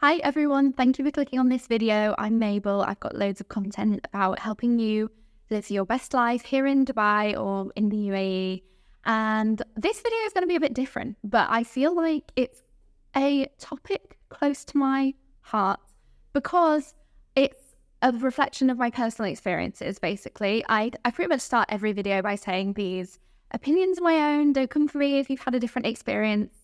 Hi everyone, thank you for clicking on this video. I'm Mabel. I've got loads of content about helping you live your best life here in Dubai or in the UAE. And this video is going to be a bit different, but I feel like it's a topic close to my heart because it's a reflection of my personal experiences, basically. I pretty much start every video by saying these opinions are my own. Don't come for me if you've had a different experience.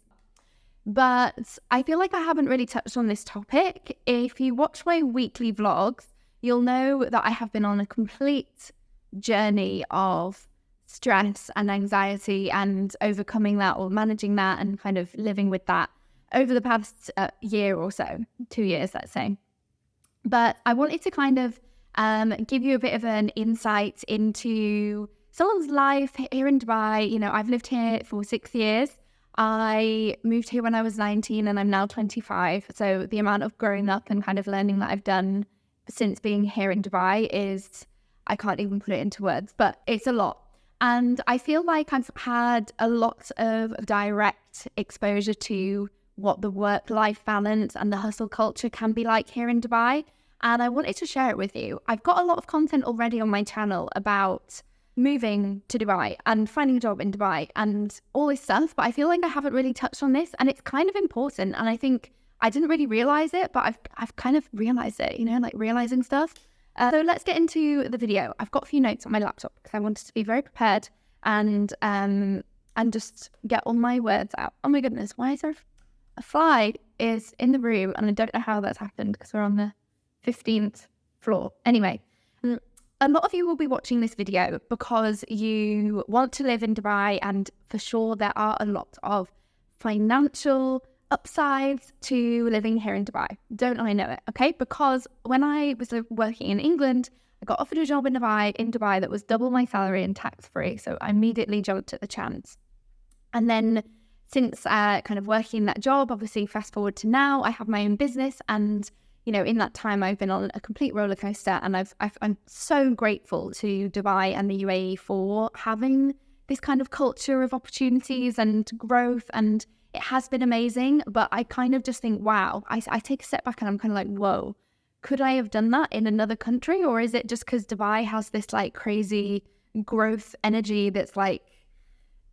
But I feel like I haven't really touched on this topic. If you watch my weekly vlogs, you'll know that I have been on a complete journey of stress and anxiety and overcoming that or managing that and kind of living with that over the past year or so, 2 years, let's say. But I wanted to kind of give you a bit of an insight into someone's life here in Dubai. You know, I've lived here for 6 years. I moved here when I was 19 and I'm now 25. So the amount of growing up and kind of learning that I've done since being here in Dubai is, I can't even put it into words, but it's a lot. And I feel like I've had a lot of direct exposure to what the work-life balance and the hustle culture can be like here in Dubai. And I wanted to share it with you. I've got a lot of content already on my channel about moving to Dubai and finding a job in Dubai and all this stuff, but I feel like I haven't really touched on this, and it's kind of important. And I think I didn't really realize it, but I've kind of realized it, you know, like realizing stuff. So let's get into the video. I've got a few notes on my laptop because I wanted to be very prepared and just get all my words out. Oh my goodness, why is there a fly is in the room, and I don't know how that's happened because we're on the 15th floor. Anyway, a lot of you will be watching this video because you want to live in Dubai, and for sure there are a lot of financial upsides to living here in Dubai. Don't I know it, okay? Because when I was working in England, I got offered a job in Dubai that was double my salary and tax-free, so I immediately jumped at the chance. And then since kind of working that job, obviously fast forward to now, I have my own business, and you know, in that time, I've been on a complete roller coaster, and I'm so grateful to Dubai and the UAE for having this kind of culture of opportunities and growth, and it has been amazing. But I kind of just think, wow, I take a step back and I'm kind of like, whoa, could I have done that in another country? Or is it just because Dubai has this like crazy growth energy that's like,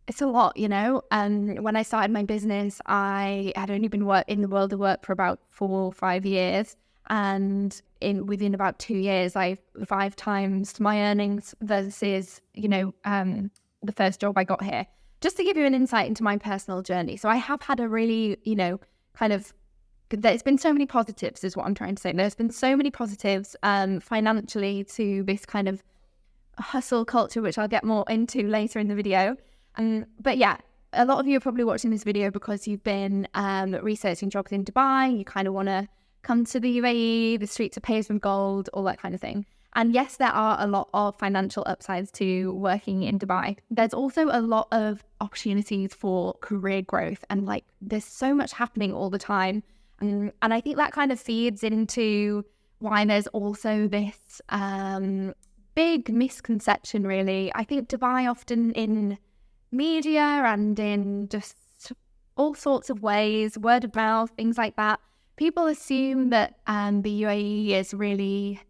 it's a lot, you know? And when I started my business, I had only been in the world of work for about 4 or 5 years. And within about 2 years, I've 5 times my earnings versus, you know, the first job I got here. Just to give you an insight into my personal journey. So I have had a really, you know, kind of, there's been so many positives is what I'm trying to say. There's been so many positives financially to this kind of hustle culture, which I'll get more into later in the video. But yeah, a lot of you are probably watching this video because you've been researching jobs in Dubai. You kind of want to come to the UAE, the streets are paved with gold, all that kind of thing. And yes, there are a lot of financial upsides to working in Dubai. There's also a lot of opportunities for career growth, and like there's so much happening all the time. And I think that kind of feeds into why there's also this big misconception, really. I think Dubai often in media and in just all sorts of ways, word of mouth, things like that, people assume that the UAE is really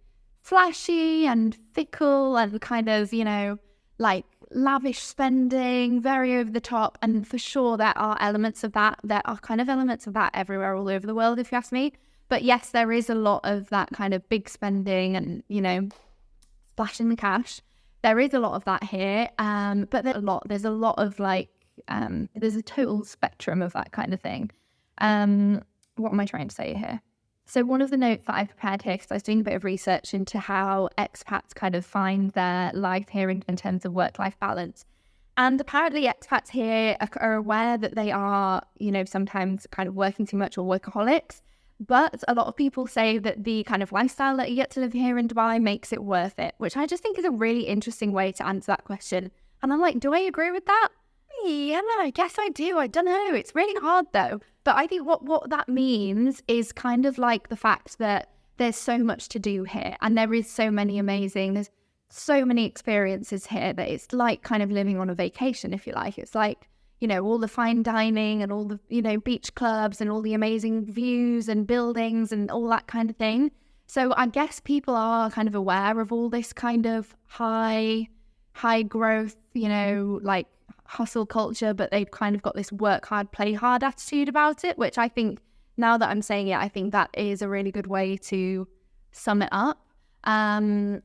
flashy and fickle and kind of, you know, like lavish spending, very over the top. And for sure, there are elements of that. There are kind of elements of that everywhere all over the world, if you ask me. But yes, there is a lot of that kind of big spending and, you know, splashing the cash. There is a lot of that here. But there's a lot of like, there's a total spectrum of that kind of thing. What am I trying to say here? So one of the notes that I prepared here, because I was doing a bit of research into how expats kind of find their life here in terms of work-life balance. And apparently expats here are aware that they are, you know, sometimes kind of working too much or workaholics. But a lot of people say that the kind of lifestyle that you get to live here in Dubai makes it worth it, which I just think is a really interesting way to answer that question. And I'm like, do I agree with that? Yeah, I guess I do. I don't know. It's really hard though. But I think what that means is kind of like the fact that there's so much to do here, and there's so many experiences here that it's like kind of living on a vacation, if you like. It's like, all the fine dining and all the, beach clubs and all the amazing views and buildings and all that kind of thing. So I guess people are kind of aware of all this kind of high growth, like hustle culture, but they've kind of got this work hard, play hard attitude about it, which I think, now that I'm saying it, I think that is a really good way to sum it up. There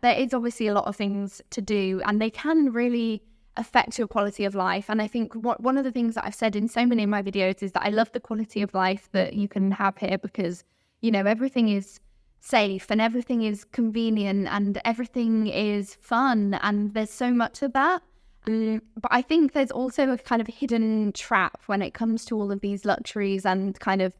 is obviously a lot of things to do, and they can really affect your quality of life. And I think one of the things that I've said in so many of my videos is that I love the quality of life that you can have here, because everything is safe and everything is convenient and everything is fun, and there's so much of that. But I think there's also a kind of hidden trap when it comes to all of these luxuries and kind of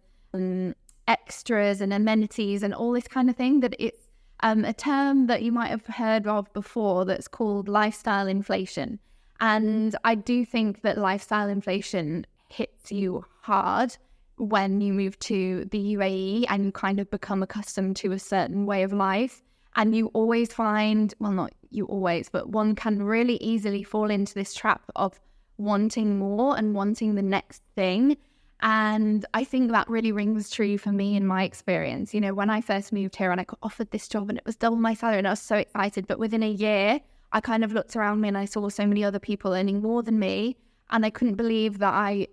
extras and amenities and all this kind of thing, that it's a term that you might have heard of before that's called lifestyle inflation. And I do think that lifestyle inflation hits you hard when you move to the UAE and you kind of become accustomed to a certain way of life. And you always find, well, not you always, but one can really easily fall into this trap of wanting more and wanting the next thing. And I think that really rings true for me in my experience. When I first moved here and I got offered this job and it was double my salary and I was so excited, but within a year, I kind of looked around me and I saw so many other people earning more than me. And I couldn't believe that I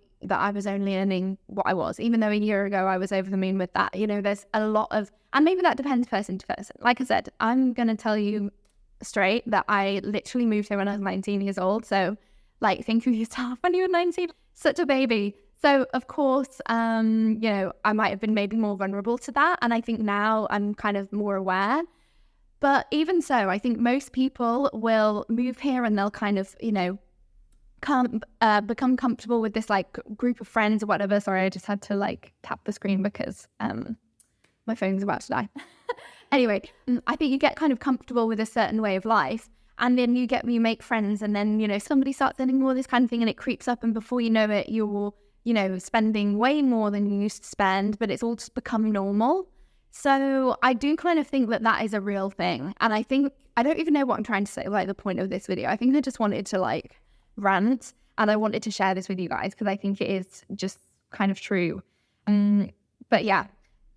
was only earning what I was, even though a year ago I was over the moon with that. There's a lot of, and maybe that depends person to person. Like I said, I'm going to tell you straight that I literally moved here when I was 19 years old. So think of yourself when you were 19, such a baby. So of course, I might have been maybe more vulnerable to that. And I think now I'm kind of more aware. But even so, I think most people will move here and they'll kind of, become comfortable with this group of friends or whatever. Sorry, I just had to tap the screen because my phone's about to die. Anyway, I think you get kind of comfortable with a certain way of life, and then you make friends, and then somebody starts earning more, this kind of thing, and it creeps up, and before you know it, you're spending way more than you used to spend, but it's all just become normal. So I do kind of think that is a real thing, and I think I don't even know what I'm trying to say. The point of this video, I think I just wanted to rant, and I wanted to share this with you guys because I think it is just kind of true. But yeah,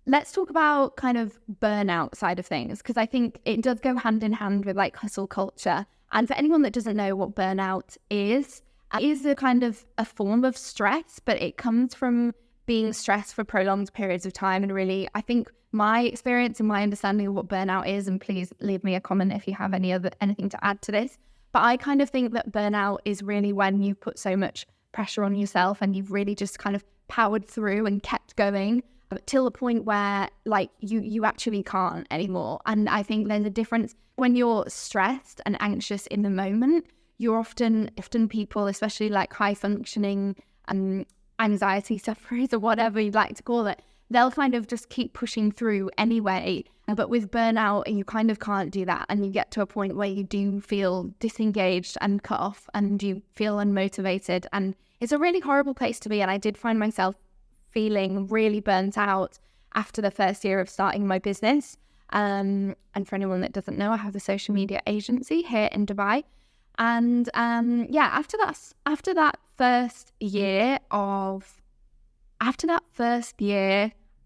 let's talk about kind of burnout side of things, because I think it does go hand in hand with hustle culture. And for anyone that doesn't know what burnout is, it is a kind of a form of stress, but it comes from being stressed for prolonged periods of time. And really, I think my experience and my understanding of what burnout is, and please leave me a comment if you have anything to add to this, but I kind of think that burnout is really when you put so much pressure on yourself and you've really just kind of powered through and kept going till a point where you actually can't anymore. And I think there's a difference when you're stressed and anxious in the moment. You're often people, especially high functioning anxiety sufferers or whatever you'd like to call it, they'll kind of just keep pushing through anyway. But with burnout, you kind of can't do that. And you get to a point where you do feel disengaged and cut off and you feel unmotivated. And it's a really horrible place to be. And I did find myself feeling really burnt out after the first year of starting my business. And for anyone that doesn't know, I have a social media agency here in Dubai. And after that first year,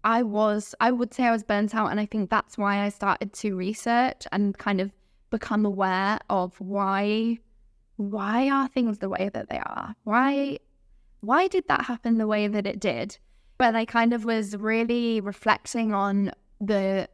I would say I was burnt out. And I think that's why I started to research and kind of become aware of why are things the way that they are? Why did that happen the way that it did? But I kind of was really reflecting on the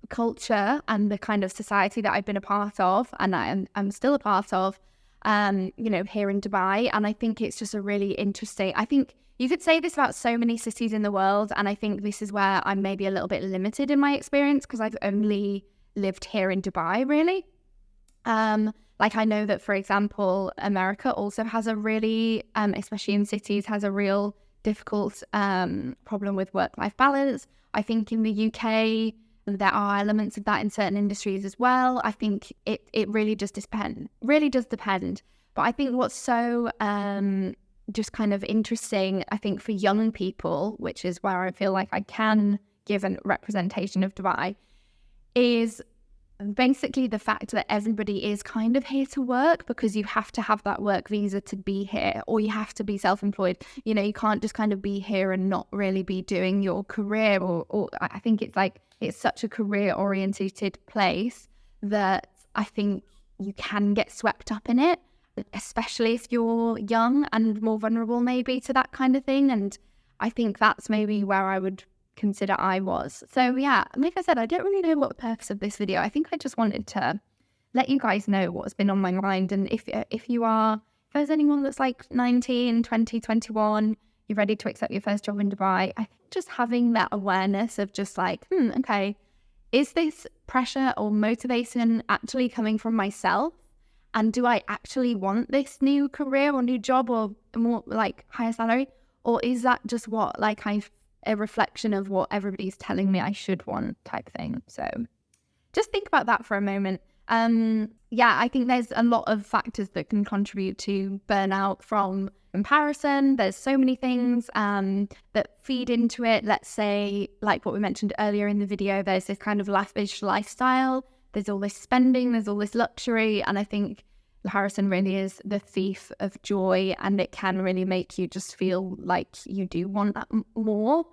culture and the kind of society that I've been a part of, and I'm still a part of, here in Dubai. And I think it's just a really interesting, I think you could say this about so many cities in the world, and I think this is where I'm maybe a little bit limited in my experience because I've only lived here in Dubai, really. I know that, for example, America also has a really, especially in cities, has a real difficult problem with work-life balance. I think in the UK, there are elements of that in certain industries as well. I think it really just really does depend. But I think what's so just kind of interesting, I think for young people, which is where I feel like I can give a representation of Dubai, is basically the fact that everybody is kind of here to work because you have to have that work visa to be here, or you have to be self-employed. You know, you can't just kind of be here and not really be doing your career, or I think it's like, it's such a career orientated place that I think you can get swept up in it, especially if you're young and more vulnerable maybe to that kind of thing. And I think that's maybe where I would consider I was. So yeah, like I said, I don't really know what the purpose of this video. I think I just wanted to let you guys know what's been on my mind. And if there's anyone that's like 19, 20, 21, you're ready to accept your first job in Dubai, I think just having that awareness of just like, okay, is this pressure or motivation actually coming from myself? And do I actually want this new career or new job or more like higher salary? Or is that just what like a reflection of what everybody's telling me I should want type thing? So just think about that for a moment. Yeah, I think there's a lot of factors that can contribute to burnout from comparison. There's so many things that feed into it. Let's say, like what we mentioned earlier in the video, there's this kind of lavish lifestyle. There's all this spending, there's all this luxury. And I think comparison really is the thief of joy, and it can really make you just feel like you do want that more.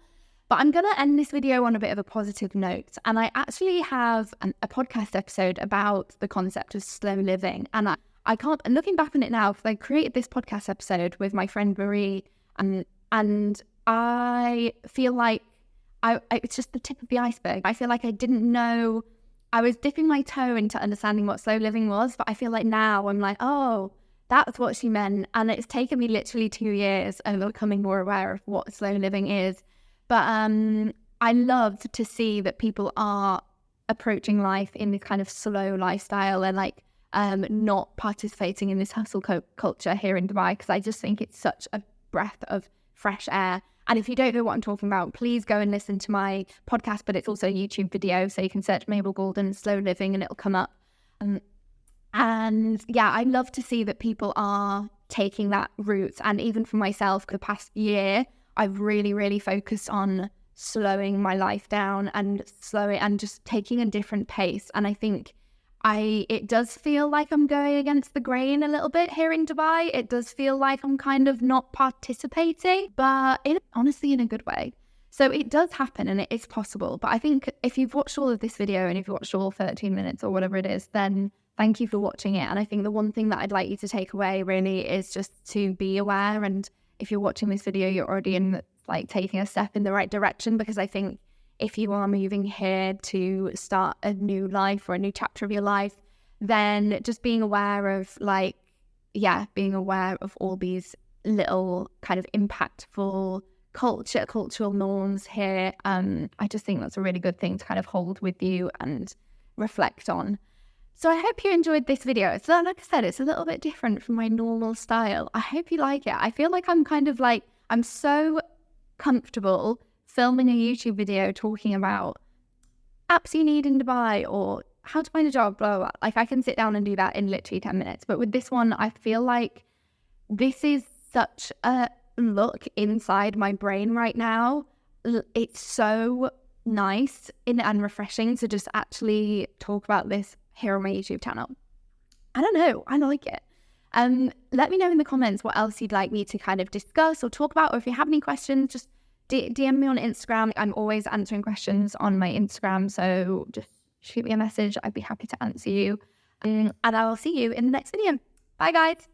But I'm going to end this video on a bit of a positive note. And I actually have a podcast episode about the concept of slow living. And I can't, looking back on it now, because I created this podcast episode with my friend Marie, and I feel like it's just the tip of the iceberg. I feel like I didn't know, I was dipping my toe into understanding what slow living was, but I feel like now I'm like, oh, that's what she meant. And it's taken me literally 2 years of becoming more aware of what slow living is. But I love to see that people are approaching life in this kind of slow lifestyle and like not participating in this hustle culture here in Dubai, because I just think it's such a breath of fresh air. And if you don't know what I'm talking about, please go and listen to my podcast, but it's also a YouTube video, so you can search Mabel Golden slow living and it'll come up. And yeah, I love to see that people are taking that route. And even for myself, the past year, I've really, really focused on slowing my life down and just taking a different pace. And I think it does feel like I'm going against the grain a little bit here in Dubai. It does feel like I'm kind of not participating, but honestly in a good way. So it does happen and it is possible. But I think if you've watched all of this video and if you've watched all 13 minutes or whatever it is, then thank you for watching it. And I think the one thing that I'd like you to take away really is just to be aware. And if you're watching this video, you're already taking a step in the right direction, because I think if you are moving here to start a new life or a new chapter of your life, then just being aware of being aware of all these little kind of impactful cultural norms here. I just think that's a really good thing to kind of hold with you and reflect on. So I hope you enjoyed this video. So like I said, it's a little bit different from my normal style. I hope you like it. I feel like I'm so comfortable filming a YouTube video talking about apps you need in Dubai or how to find a job, blah, blah, blah. Like I can sit down and do that in literally 10 minutes. But with this one, I feel like this is such a look inside my brain right now. It's so nice and refreshing to just actually talk about this here on my YouTube channel. I don't know, I like it. Let me know in the comments what else you'd like me to kind of discuss or talk about, or if you have any questions, just DM me on Instagram. I'm always answering questions on my Instagram, so just shoot me a message. I'd be happy to answer you. And I will see you in the next video. Bye guys.